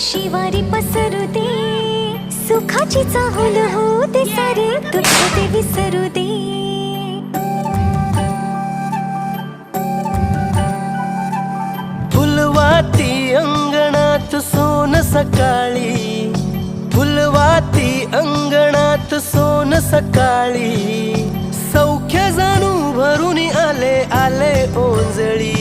शिवारी पसरू दे, सुखाची चाहूल होऊ दे सारे, दुःख ते विसरू दे. फुलवाती अंगणात सोन सकाळी, फुलवाती अंगणात सोन सकाळी, सौख्य जाणू भरून आले आले ओंजळी.